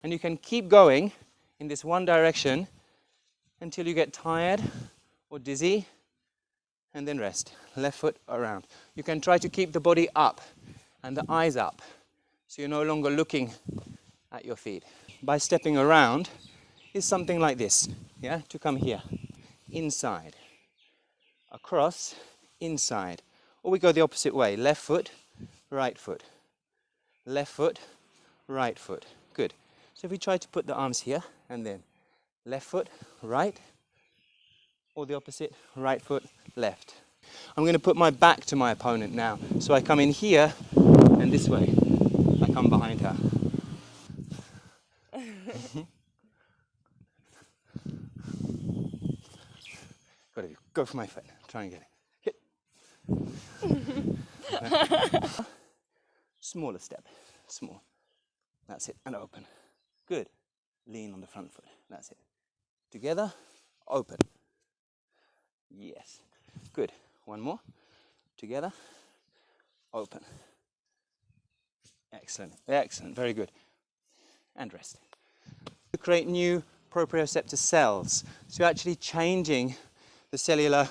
And you can keep going in this one direction until you get tired or dizzy, and then rest. Left foot around. You can try to keep the body up and the eyes up, so you're no longer looking at your feet. By stepping around is something like this, yeah? To come here, inside, across, inside. Or we go the opposite way, left foot, right foot, left foot, right foot. Good. So if we try to put the arms here, and then left foot, right, or the opposite, right foot, left. I'm going to put my back to my opponent now. So I come in here, and this way, I come behind her. Go for my foot. Try and get it. Hit. Smaller step. Small. That's it. And open. Good. Lean on the front foot. That's it. Together. Open. Yes. Good. One more. Together. Open. Excellent. Excellent. Very good. And rest. To create new proprioceptor cells. So you're actually changing the cellular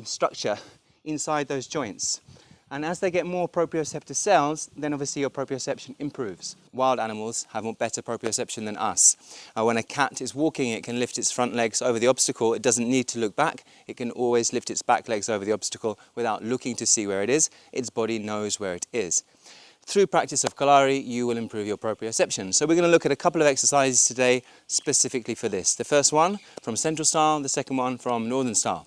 structure inside those joints. And as they get more proprioceptor cells, then obviously your proprioception improves. Wild animals have more better proprioception than us. When a cat is walking, it can lift its front legs over the obstacle. It doesn't need to look back. It can always lift its back legs over the obstacle without looking to see where it is. Its body knows where it is. Through practice of Kalari, you will improve your proprioception. So we're going to look at a couple of exercises today specifically for this. The first one from Central Style, the second one from Northern Style.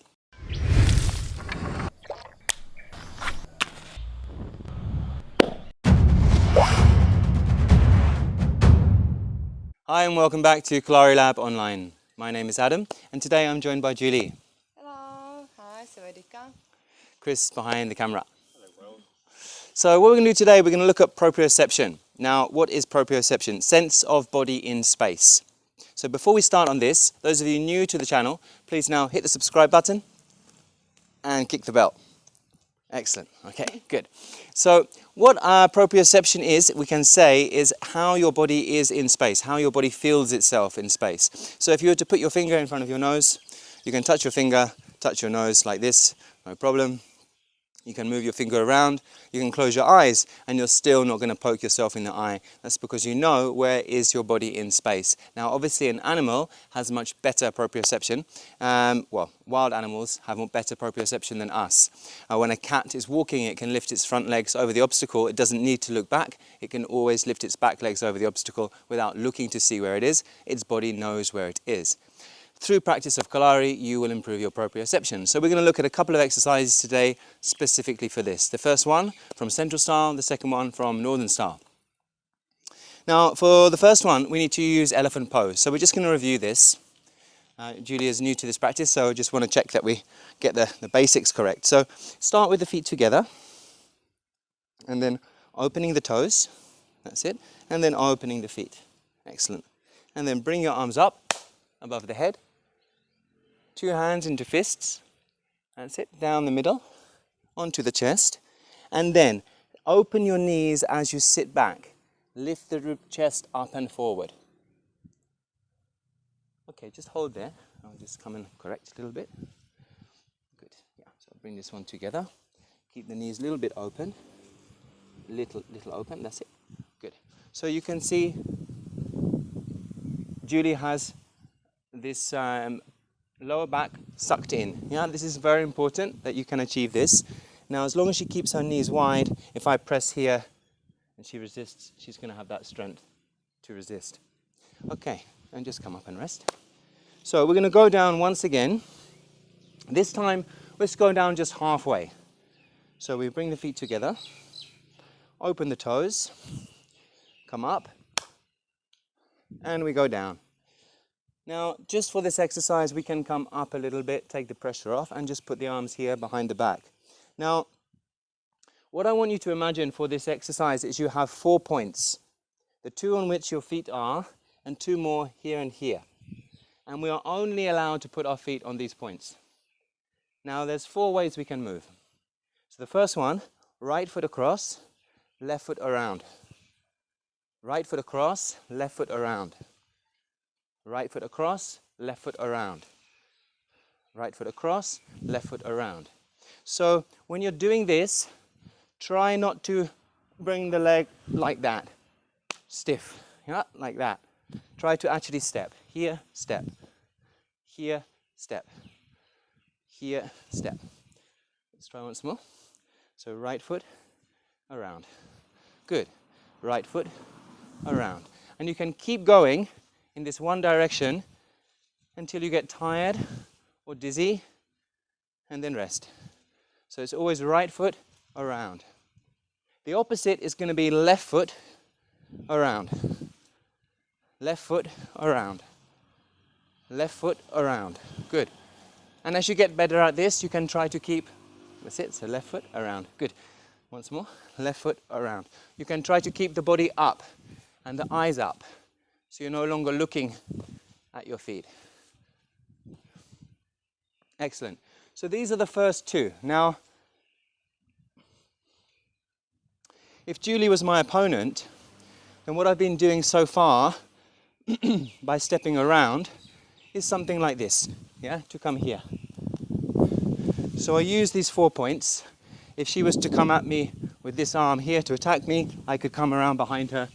Hi and welcome back to Kalari Lab Online. My name is Adam and today I'm joined by Julie. Hello. Hi, Sawadika. Chris behind the camera. So what we're going to do today, we're going to look at proprioception. Now, what is proprioception? Sense of body in space. So before we start on this, those of you new to the channel, please now hit the subscribe button and kick the bell. Excellent. Okay, good. So what proprioception is, we can say, is how your body is in space, how your body feels itself in space. So if you were to put your finger in front of your nose, you can touch your finger, touch your nose like this, no problem. You can move your finger around, you can close your eyes, and you're still not going to poke yourself in the eye. That's because you know where is your body in space. Now, obviously, an animal has much better proprioception. Well, wild animals have more better proprioception than us. When a cat is walking, it can lift its front legs over the obstacle. It doesn't need to look back. It can always lift its back legs over the obstacle without looking to see where it is. Its body knows where it is. Through practice of Kalari, you will improve your proprioception. So we're going to look at a couple of exercises today specifically for this. The first one from Central Style, the second one from Northern Style. Now, for the first one, we need to use elephant pose. So we're just going to review this. Julie is new to this practice, so I just want to check that we get the basics correct. So start with the feet together, and then opening the toes. That's it. And then opening the feet. Excellent. And then bring your arms up above the head. 2 hands into fists, that's it, down the middle, onto the chest, and then open your knees as you sit back. Lift the chest up and forward. Okay, just hold there. I'll just come and correct a little bit. Good, yeah, so bring this one together. Keep the knees a little bit open, little open, that's it. Good. So you can see Julie has this lower back sucked in. Yeah, this is very important that you can achieve this. Now, as long as she keeps her knees wide, if I press here and she resists, she's going to have that strength to resist. Okay, and just come up and rest. So we're going to go down once again. This time, let's go down just halfway. So we bring the feet together, open the toes, come up, and we go down. Now, just for this exercise, we can come up a little bit, take the pressure off, and just put the arms here behind the back. Now, what I want you to imagine for this exercise is you have 4 points. The 2 on which your feet are, and 2 more here and here. And we are only allowed to put our feet on these points. Now, there's 4 ways we can move. So the first one, right foot across, left foot around. Right foot across, left foot around. Right foot across, left foot around. Right foot across, left foot around. So when you're doing this, try not to bring the leg like that, stiff, yeah, like that. Try to actually step. Here, step. Here, step. Here, step. Let's try once more. So right foot, around. Good. Right foot, around. And you can keep going in this one direction until you get tired or dizzy, and then rest. So it's always right foot, around. The opposite is going to be left foot, around. Left foot, around. Left foot, around. Good. And as you get better at this, you can try to keep, that's it, so left foot, around. Good. Once more, left foot, around. You can try to keep the body up and the eyes up, so you're no longer looking at your feet. Excellent. So these are the first two. Now, if Julie was my opponent, then what I've been doing so far by stepping around is something like this, yeah, to come here. So I use these 4 points. If she was to come at me with this arm here to attack me, I could come around behind her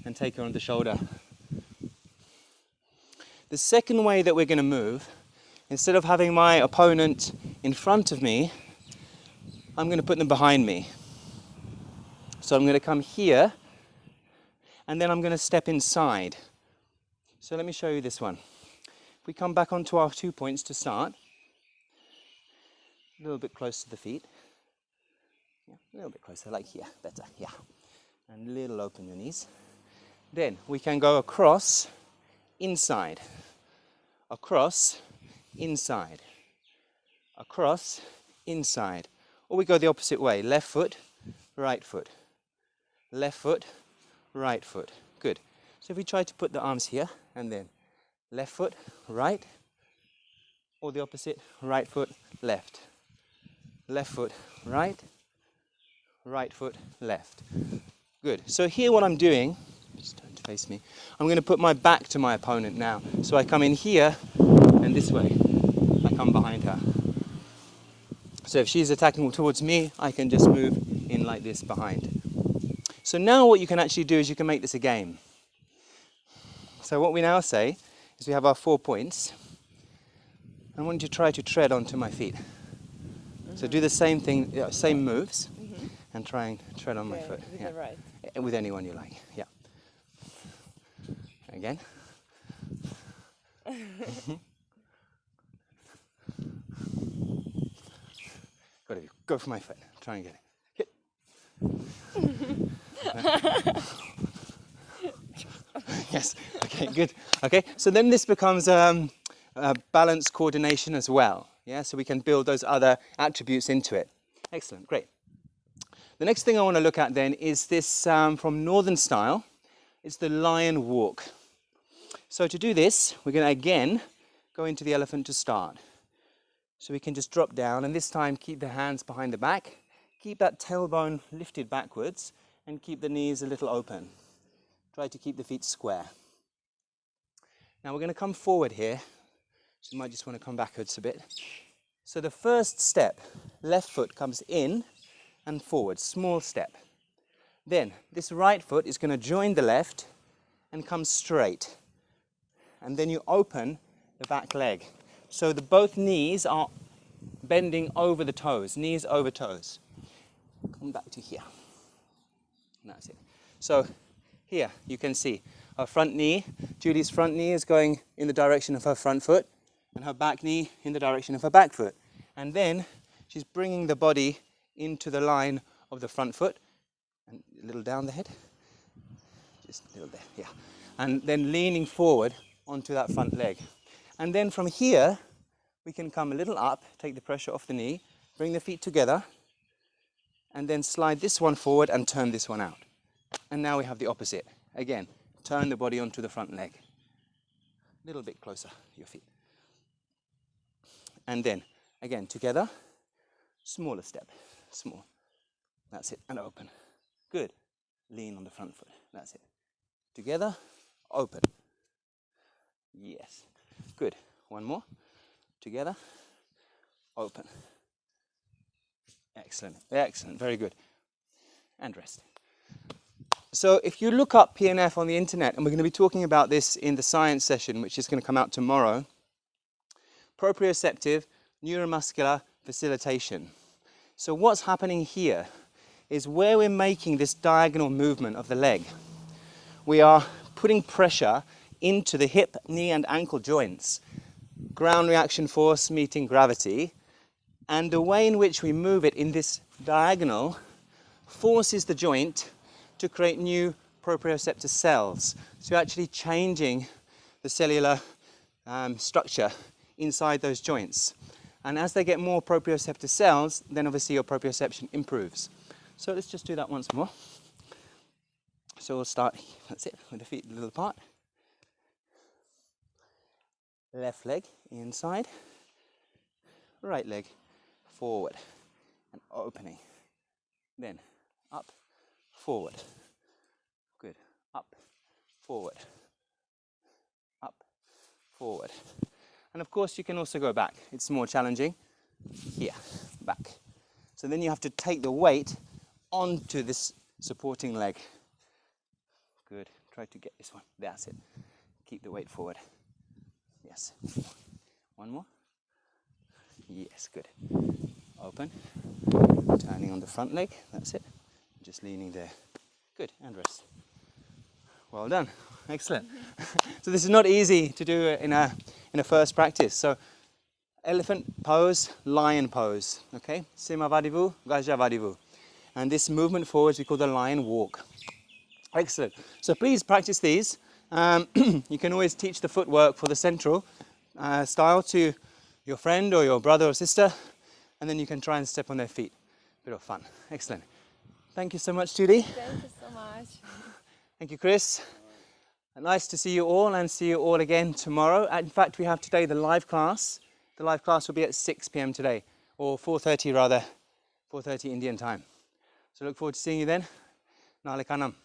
and take her on the shoulder. The second way that we're going to move, instead of having my opponent in front of me, I'm going to put them behind me. So I'm going to come here, and then I'm going to step inside. So let me show you this one. If we come back onto our 2 points to start, a little bit close to the feet. Yeah, a little bit closer, like here, better, yeah. And a little open your knees. Then we can go across, inside. Across, inside. Across, inside. Or we go the opposite way, left foot, right foot. Left foot, right foot. Good. So if we try to put the arms here, and then left foot, right, or the opposite, right foot, left. Left foot, right, right foot, left. Good. So here what I'm doing, just turn to face me, I'm going to put my back to my opponent now. So I come in here, and this way, I come behind her. So if she's attacking towards me, I can just move in like this behind. So now what you can actually do is you can make this a game. So what we now say is we have our 4 points. I want you to try to tread onto my feet. So do the same thing, same moves, and try and tread on my foot. With Yeah. the right. With anyone you like. Yeah. Again. Go for my foot. Try and get it. Hit. Yes. Okay. Good. Okay. So then this becomes balance coordination as well. Yeah. So we can build those other attributes into it. Excellent. Great. The next thing I want to look at then is this from Northern style. It's the lion walk. So to do this, we're going to again go into the elephant to start. So we can just drop down, and this time keep the hands behind the back. Keep that tailbone lifted backwards, and keep the knees a little open. Try to keep the feet square. Now we're going to come forward here. So you might just want to come backwards a bit. So the first step, left foot comes in and forward, small step. Then this right foot is going to join the left and come straight. And then you open the back leg. So both knees are bending over the toes, knees over toes. Come back to here. That's it. So here you can see her front knee, Julie's front knee is going in the direction of her front foot, and her back knee in the direction of her back foot. And then she's bringing the body into the line of the front foot, and a little down the head, just a little there, yeah. And then leaning forward onto that front leg. And then from here, we can come a little up, take the pressure off the knee, bring the feet together, and then slide this one forward and turn this one out. And now we have the opposite. Again, turn the body onto the front leg. A little bit closer to your feet. And then, again, together, smaller step, small. That's it, and open. Good. Lean on the front foot, that's it. together, open. Yes, good. One more, together, open. Excellent, excellent, very good. And rest. So if you look up PNF on the internet, and we're going to be talking about this in the science session, which is going to come out tomorrow, proprioceptive neuromuscular facilitation. So what's happening here is where we're making this diagonal movement of the leg, we are putting pressure into the hip, knee and ankle joints. Ground reaction force meeting gravity, and the way in which we move it in this diagonal forces the joint to create new proprioceptor cells. So you're actually changing the cellular structure inside those joints. And as they get more proprioceptor cells, then obviously your proprioception improves. So let's just do that once more. So we'll start, that's it, with the feet a little apart. Left leg inside, right leg forward and opening. Then up, forward. Good. Up, forward. Up, forward. And of course you can also go back. It's more challenging. Here, back. So then you have to take the weight onto this supporting leg. Good. Try to get this one. That's it. Keep the weight forward. Yes. One more. Yes, good. Open. Turning on the front leg. That's it. Just leaning there. Good. And rest. Well done. Excellent. So this is not easy to do in a first practice. So elephant pose, lion pose. Okay. Sima vadivu, gaja vadivu. And this movement forwards we call the lion walk. Excellent. So please practice these. You can always teach the footwork for the central style to your friend or your brother or sister, and then you can try and step on their feet. Bit of fun. Excellent. Thank you so much, Judy. Thank you so much. Thank you, Chris. Nice to see you all, and see you all again tomorrow. In fact, we have today the live class. The live class will be at 6 p.m. today, or 4:30 rather, 4:30 Indian time. So look forward to seeing you then. Nale kanam.